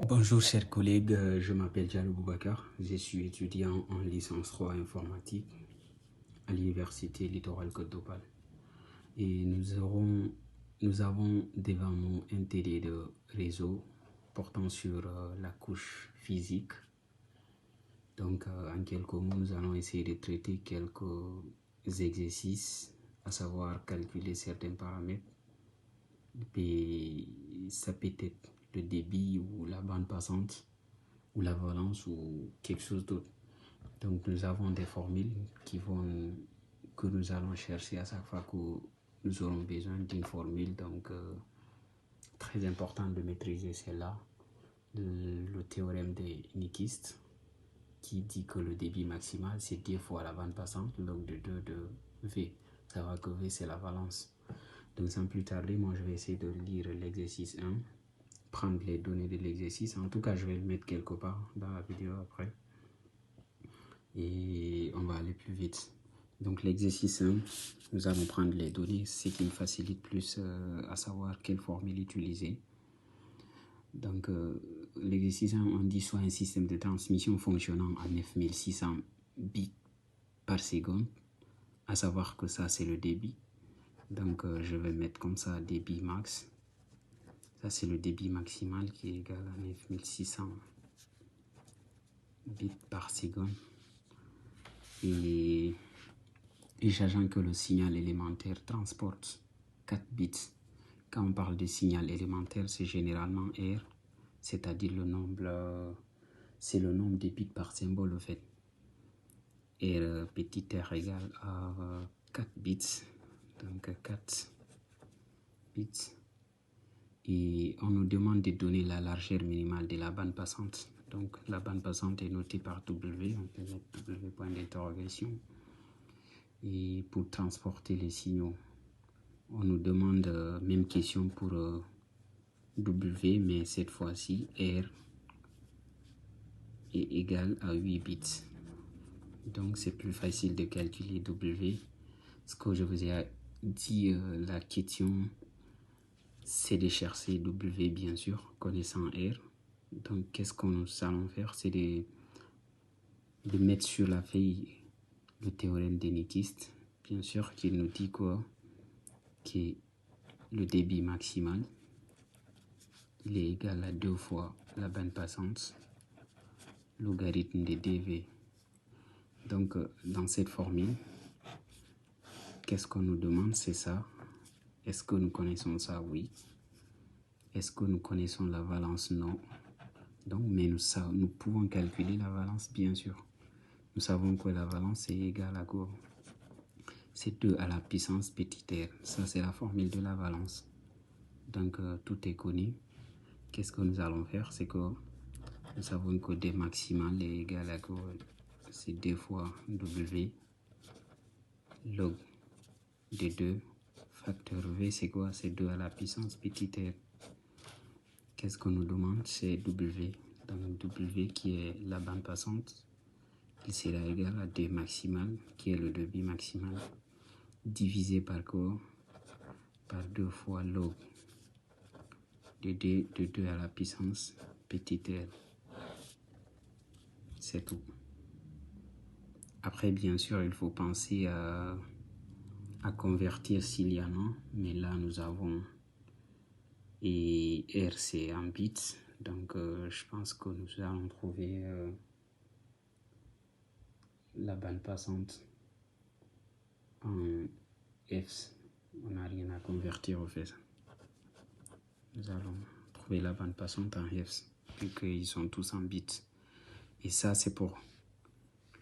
Bonjour chers collègues, je m'appelle Diallo Boubacar, je suis étudiant en licence 3 informatique à l'université Littoral Côte d'Opale et nous avons devant nous un télé de réseau portant sur la couche physique. Donc en quelques mots, nous allons essayer de traiter quelques exercices, à savoir calculer certains paramètres. Et ça peut être le débit ou la bande passante ou la valence ou quelque chose d'autre. Donc nous avons des formules que nous allons chercher à chaque fois que nous aurons besoin d'une formule. Donc très important de maîtriser celle-là. Le théorème de Nyquist qui dit que le débit maximal c'est 2 fois la bande passante, donc de 2 de V. Ça va que V c'est la valence. Donc sans plus tarder, moi je vais essayer de lire l'exercice 1, prendre les données de l'exercice. En tout cas, je vais le mettre quelque part dans la vidéo après. Et on va aller plus vite. Donc l'exercice 1, nous allons prendre les données, ce qui me facilite plus à savoir quelle formule utiliser. Donc l'exercice 1, on dit soit un système de transmission fonctionnant à 9600 bits par seconde, à savoir que ça c'est le débit. Donc je vais mettre comme ça débit max. Ça c'est le débit maximal qui est égal à 9600 bits par seconde. Et sachant que le signal élémentaire transporte 4 bits. Quand on parle de signal élémentaire, c'est généralement R, c'est-à-dire le nombre, c'est le nombre de bits par symbole au fait. R petit r égale à 4 bits, donc 4 bits. Et on nous demande de donner la largeur minimale de la bande passante. Donc la bande passante est notée par W, on peut mettre W point d'interrogation. Et pour transporter les signaux, on nous demande même question pour W, mais cette fois-ci R est égal à 8 bits. Donc c'est plus facile de calculer W. Ce que je vous ai dit, la question, c'est de chercher W bien sûr, connaissant R. Donc qu'est-ce que nous allons faire? C'est de mettre sur la feuille le théorème de Nyquist, bien sûr, qui nous dit quoi? Que le débit maximal il est égal à 2 fois la bande passante, logarithme de dV. Donc dans cette formule, qu'est-ce qu'on nous demande? C'est ça. Est-ce que nous connaissons ça? Oui. Est-ce que nous connaissons la valence? Non. Donc, mais nous pouvons calculer la valence, bien sûr. Nous savons que la valence est égale à quoi? C'est 2 à la puissance petit r. Ça, c'est la formule de la valence. Donc, tout est connu. Qu'est-ce que nous allons faire? C'est que nous savons que D maximal est égal à quoi? C'est 2 fois W log de 2 facteur V, c'est quoi? C'est 2 à la puissance petit r. Qu'est-ce qu'on nous demande? C'est W. Donc W qui est la bande passante, il sera égal à D maximal, qui est le débit maximal, divisé par quoi? Par 2 fois log de 2 à la puissance petit r. C'est tout. Après, bien sûr, il faut penser à convertir s'il y en a, mais là, nous avons et R, c'est en bits, donc je pense que nous allons trouver la bande passante en F. On n'a rien à convertir au fait. Nous allons trouver la bande passante en F, vu qu'ils sont tous en bits. Et ça, c'est pour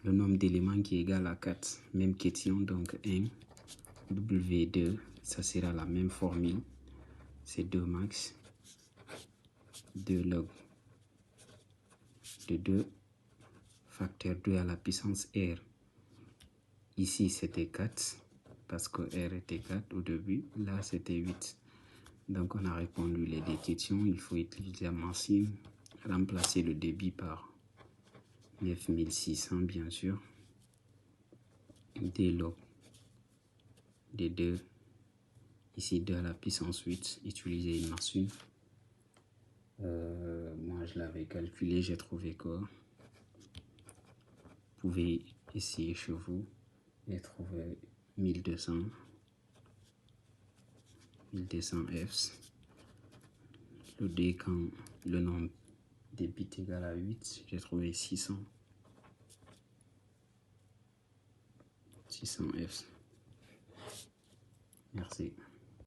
le nombre d'éléments qui est égal à 4. Même question, donc 1, W2, ça sera la même formule. C'est 2 max, 2 log de 2, facteur 2 à la puissance R. Ici, c'était 4, parce que R était 4 au début. Là, c'était 8. Donc, on a répondu les deux questions. Il faut utiliser la machine, remplacer le débit par 9600, bien sûr. D log de 2. Ici, 2 à la puissance 8. Utiliser une machine. Moi, Moi, je l'avais calculé, j'ai trouvé quoi. Vous pouvez essayer chez vous et trouver 1200 Fs. Le D, quand le nombre des bits égal à 8, j'ai trouvé 600 Fs. Merci.